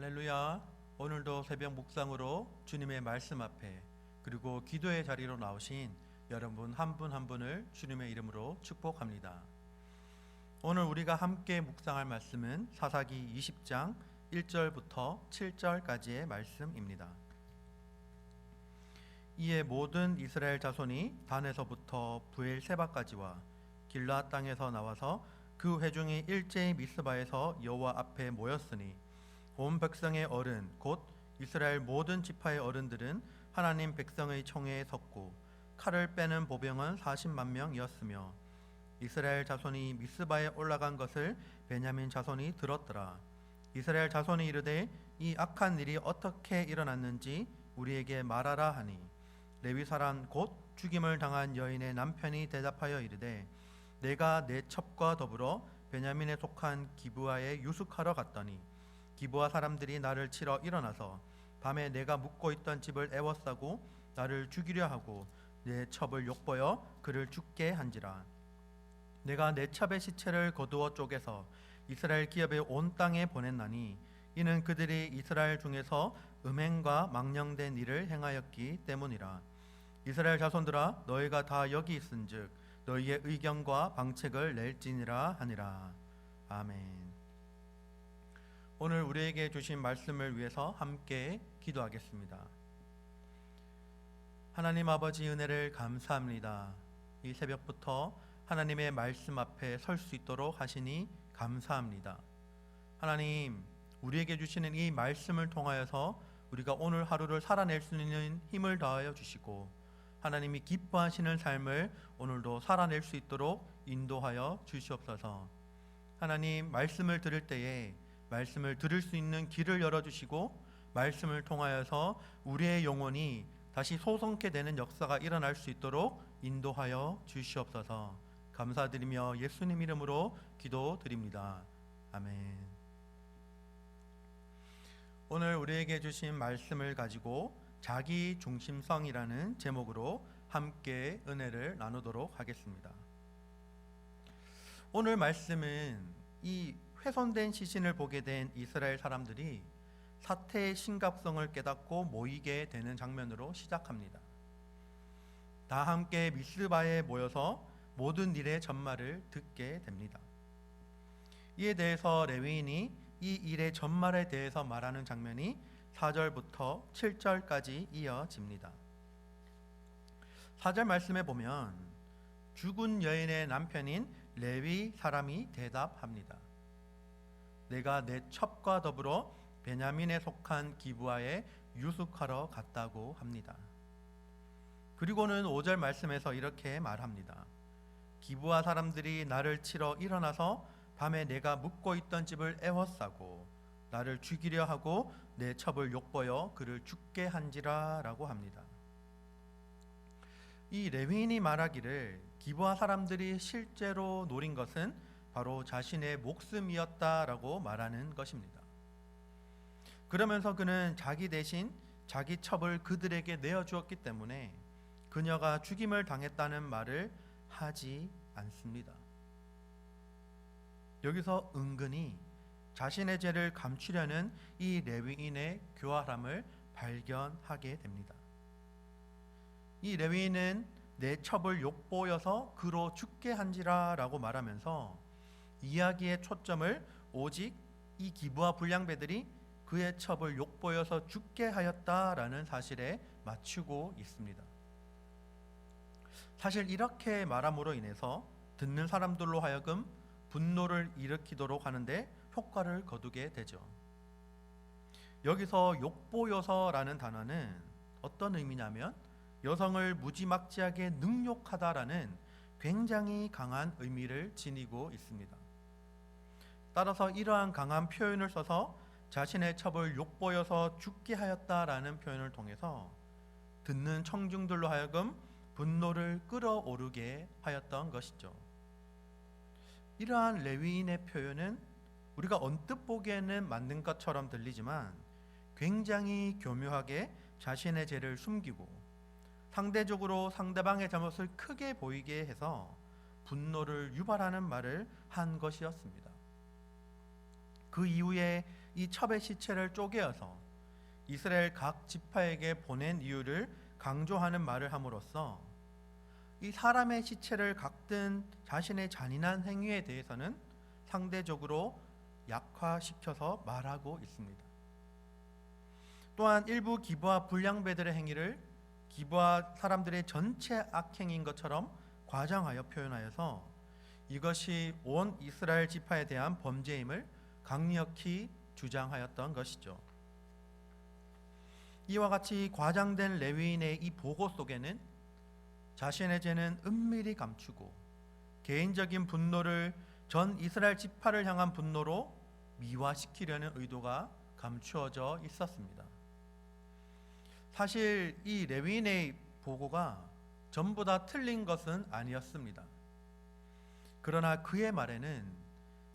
할렐루야. 오늘도 새벽 묵상으로 주님의 말씀 앞에 그리고 기도의 자리로 나오신 여러분 한 분 한 분을 주님의 이름으로 축복합니다. 오늘 우리가 함께 묵상할 말씀은 사사기 20장 1절부터 7절까지의 말씀입니다. 이에 모든 이스라엘 자손이 단에서부터 브엘세바까지와 길르앗 땅에서 나와서 그 회중이 일제히 미스바에서 여호와 앞에 모였으니 온 백성의 어른 곧 이스라엘 모든 지파의 어른들은 하나님 백성의 총회에 섰고 칼을 빼는 보병은 40만 명이었으며 이스라엘 자손이 미스바에 올라간 것을 베냐민 자손이 들었더라. 이스라엘 자손이 이르되 이 악한 일이 어떻게 일어났는지 우리에게 말하라 하니 레위 사람 곧 죽임을 당한 여인의 남편이 대답하여 이르되 내가 내 첩과 더불어 베냐민에 속한 기브아에 유숙하러 갔더니 기브아 사람들이 나를 치러 일어나서 밤에 내가 묵고 있던 집을 에워싸고 나를 죽이려 하고 내 첩을 욕보여 그를 죽게 한지라. 내가 내 첩의 시체를 거두어 쪼개서 이스라엘 기업의 온 땅에 보냈나니 이는 그들이 이스라엘 중에서 음행과 망령된 일을 행하였기 때문이라. 이스라엘 자손들아 너희가 다 여기 있은즉 너희의 의견과 방책을 낼지니라 하니라. 아멘. 오늘 우리에게 주신 말씀을 위해서 함께 기도하겠습니다. 하나님 아버지 은혜를 감사합니다. 이 새벽부터 하나님의 말씀 앞에 설 수 있도록 하시니 감사합니다. 하나님, 우리에게 주시는 이 말씀을 통하여서 우리가 오늘 하루를 살아낼 수 있는 힘을 더하여 주시고 하나님이 기뻐하시는 삶을 오늘도 살아낼 수 있도록 인도하여 주시옵소서. 하나님, 말씀을 들을 때에 말씀을 들을 수 있는 길을 열어주시고 말씀을 통하여서 우리의 영혼이 다시 소성케 되는 역사가 일어날 수 있도록 인도하여 주시옵소서. 감사드리며 예수님 이름으로 기도드립니다. 아멘. 오늘 우리에게 주신 말씀을 가지고 자기 중심성이라는 제목으로 함께 은혜를 나누도록 하겠습니다. 오늘 말씀은 이 훼손된 시신을 보게 된 이스라엘 사람들이 사태의 심각성을 깨닫고 모이게 되는 장면으로 시작합니다. 다 함께 미스바에 모여서 모든 일의 전말을 듣게 됩니다. 이에 대해서 레위인이 이 일의 전말에 대해서 말하는 장면이 4절부터 7절까지 이어집니다. 4절 말씀에 보면 죽은 여인의 남편인 레위 사람이 대답합니다. 내가 내 첩과 더불어 베냐민에 속한 기브아에 유숙하러 갔다고 합니다. 그리고는 5절 말씀에서 이렇게 말합니다. 기브아 사람들이 나를 치러 일어나서 밤에 내가 묵고 있던 집을 에워싸고 나를 죽이려 하고 내 첩을 욕보여 그를 죽게 한지라 라고 합니다. 이 레위인이 말하기를 기브아 사람들이 실제로 노린 것은 바로 자신의 목숨이었다라고 말하는 것입니다. 그러면서 그는 자기 대신 자기 첩을 그들에게 내어주었기 때문에 그녀가 죽임을 당했다는 말을 하지 않습니다. 여기서 은근히 자신의 죄를 감추려는 이 레위인의 교활함을 발견하게 됩니다. 이 레위인은 내 첩을 욕보여서 그로 죽게 한지라 라고 말하면서 이야기의 초점을 오직 이 기브아 불량배들이 그의 첩을 욕보여서 죽게 하였다라는 사실에 맞추고 있습니다. 사실 이렇게 말함으로 인해서 듣는 사람들로 하여금 분노를 일으키도록 하는데 효과를 거두게 되죠. 여기서 욕보여서라는 단어는 어떤 의미냐면 여성을 무지막지하게 능욕하다라는 굉장히 강한 의미를 지니고 있습니다. 따라서 이러한 강한 표현을 써서 자신의 첩을 욕보여서 죽게 하였다라는 표현을 통해서 듣는 청중들로 하여금 분노를 끌어오르게 하였던 것이죠. 이러한 레위인의 표현은 우리가 언뜻 보기에는 맞는 것처럼 들리지만 굉장히 교묘하게 자신의 죄를 숨기고 상대적으로 상대방의 잘못을 크게 보이게 해서 분노를 유발하는 말을 한 것이었습니다. 그 이후에 이 첩의 시체를 쪼개어서 이스라엘 각 지파에게 보낸 이유를 강조하는 말을 함으로써 이 사람의 시체를 각든 자신의 잔인한 행위에 대해서는 상대적으로 약화시켜서 말하고 있습니다. 또한 일부 기브아 불량배들의 행위를 기브아 사람들의 전체 악행인 것처럼 과장하여 표현하여서 이것이 온 이스라엘 지파에 대한 범죄임을 강력히 주장하였던 것이죠. 이와 같이 과장된 레위인의 이 보고 속에는 자신의 죄는 은밀히 감추고 개인적인 분노를 전 이스라엘 지파를 향한 분노로 미화시키려는 의도가 감추어져 있었습니다. 사실 이 레위인의 보고가 전부 다 틀린 것은 아니었습니다. 그러나 그의 말에는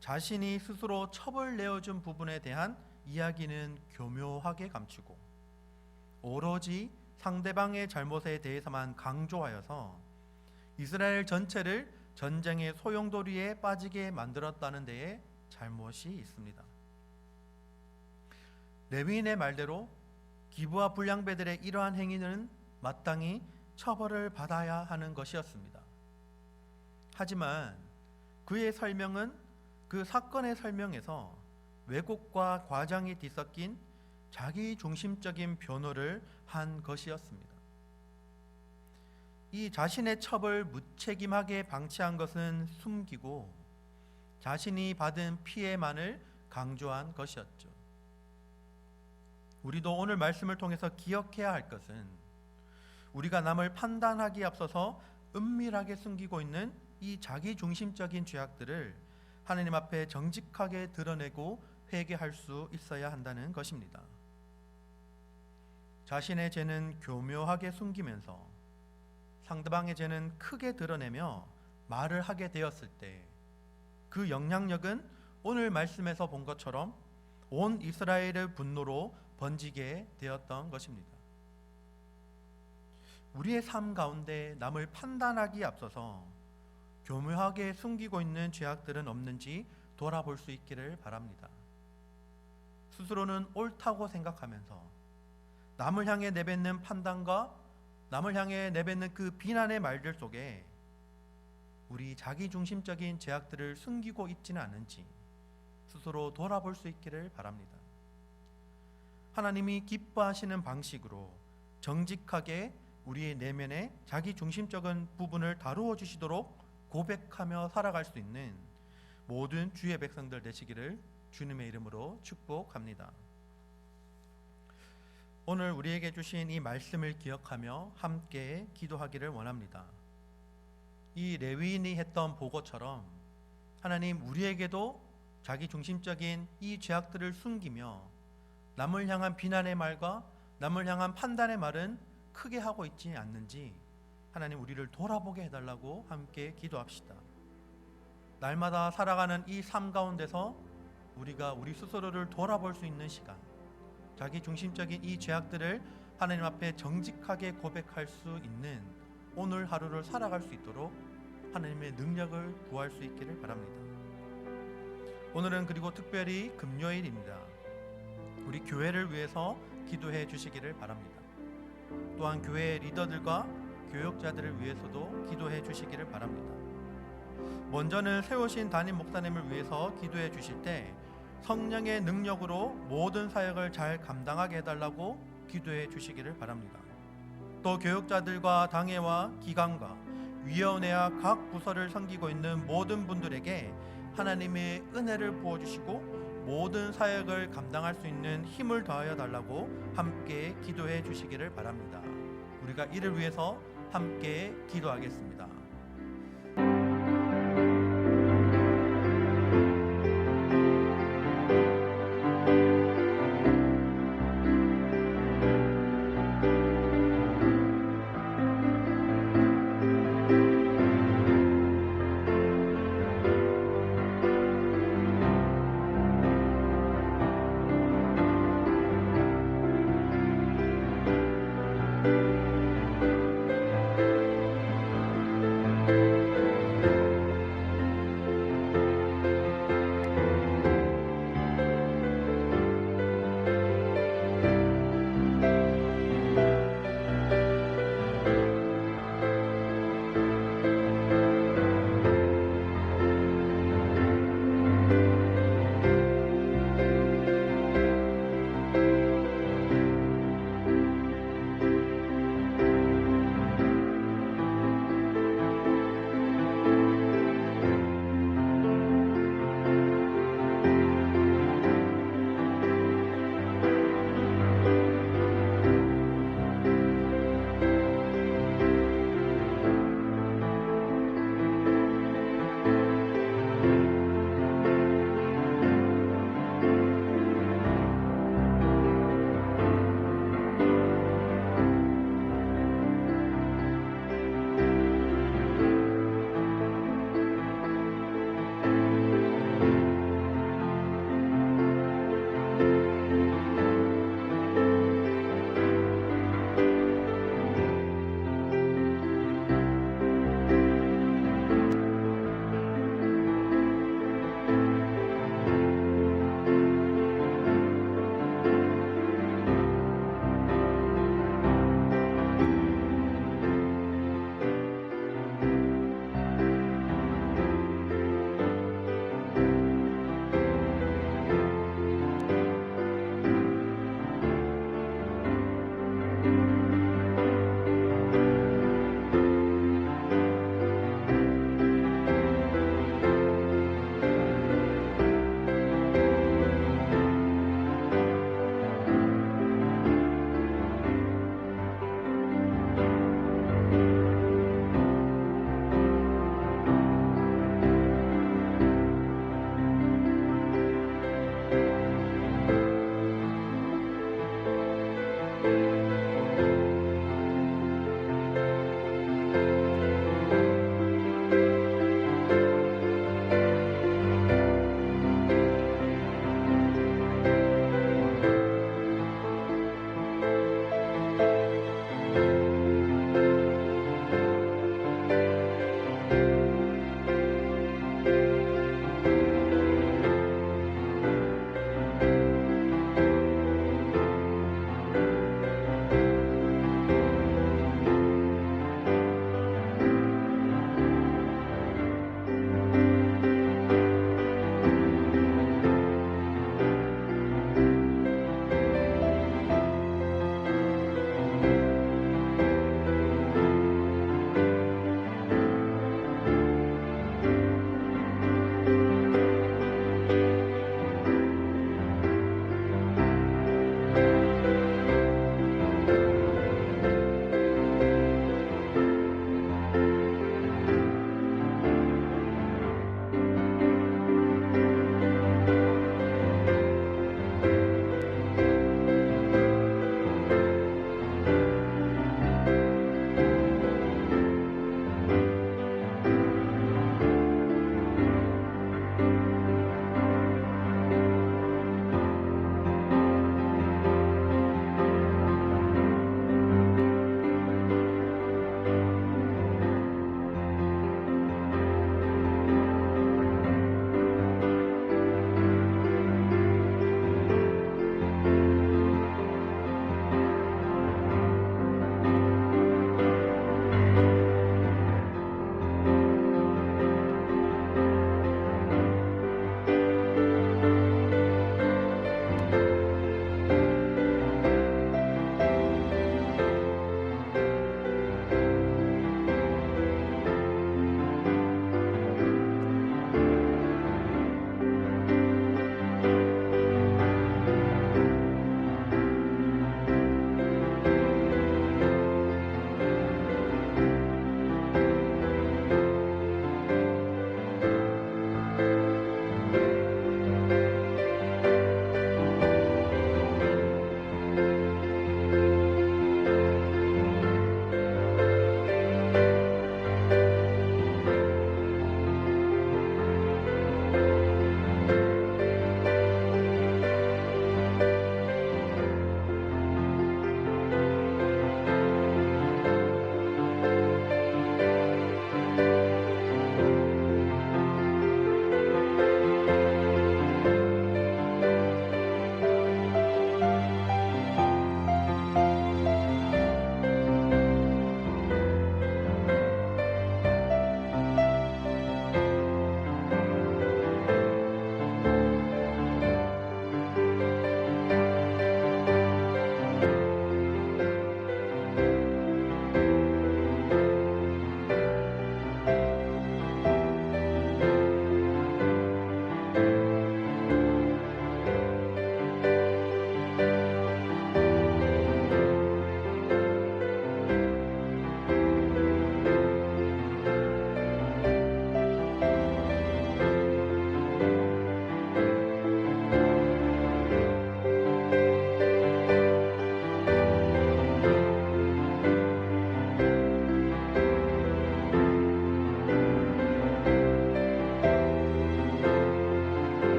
자신이 스스로 첩을 내어준 부분에 대한 이야기는 교묘하게 감추고 오로지 상대방의 잘못에 대해서만 강조하여서 이스라엘 전체를 전쟁의 소용돌이에 빠지게 만들었다는 데에 잘못이 있습니다. 레위인의 말대로 기브아 불량배들의 이러한 행위는 마땅히 처벌을 받아야 하는 것이었습니다. 하지만 그의 설명은 그 사건의 설명에서 왜곡과 과장이 뒤섞인 자기 중심적인 변호를 한 것이었습니다. 이 자신의 첩을 무책임하게 방치한 것은 숨기고 자신이 받은 피해만을 강조한 것이었죠. 우리도 오늘 말씀을 통해서 기억해야 할 것은 우리가 남을 판단하기에 앞서서 은밀하게 숨기고 있는 이 자기 중심적인 죄악들을 하나님 앞에 정직하게 드러내고 회개할 수 있어야 한다는 것입니다. 자신의 죄는 교묘하게 숨기면서 상대방의 죄는 크게 드러내며 말을 하게 되었을 때 그 영향력은 오늘 말씀에서 본 것처럼 온 이스라엘의 분노로 번지게 되었던 것입니다. 우리의 삶 가운데 남을 판단하기에 앞서서 교묘하게 숨기고 있는 죄악들은 없는지 돌아볼 수 있기를 바랍니다. 스스로는 옳다고 생각하면서 남을 향해 내뱉는 판단과 남을 향해 내뱉는 그 비난의 말들 속에 우리 자기중심적인 죄악들을 숨기고 있지는 않은지 스스로 돌아볼 수 있기를 바랍니다. 하나님이 기뻐하시는 방식으로 정직하게 우리의 내면의 자기중심적인 부분을 다루어 주시도록 고백하며 살아갈 수 있는 모든 주의 백성들 되시기를 주님의 이름으로 축복합니다. 오늘 우리에게 주신 이 말씀을 기억하며 함께 기도하기를 원합니다. 이 레위인이 했던 보고처럼 하나님 우리에게도 자기중심적인 이 죄악들을 숨기며 남을 향한 비난의 말과 남을 향한 판단의 말은 크게 하고 있지 않는지 하나님 우리를 돌아보게 해달라고 함께 기도합시다. 날마다 살아가는 이 삶 가운데서 우리가 우리 스스로를 돌아볼 수 있는 시간, 자기 중심적인 이 죄악들을 하나님 앞에 정직하게 고백할 수 있는 오늘 하루를 살아갈 수 있도록 하나님의 능력을 구할 수 있기를 바랍니다. 오늘은 그리고 특별히 금요일입니다. 우리 교회를 위해서 기도해 주시기를 바랍니다. 또한 교회 리더들과 교역자들을 위해서도 기도해 주시기를 바랍니다. 먼저는 세우신 담임 목사님을 위해서 기도해 주실 때 성령의 능력으로 모든 사역을 잘 감당하게 해달라고 기도해 주시기를 바랍니다. 또 교역자들과 당회와 기관과 위원회와 각 부서를 섬기고 있는 모든 분들에게 하나님의 은혜를 부어주시고 모든 사역을 감당할 수 있는 힘을 더하여 달라고 함께 기도해 주시기를 바랍니다. 우리가 이를 위해서 함께 기도하겠습니다.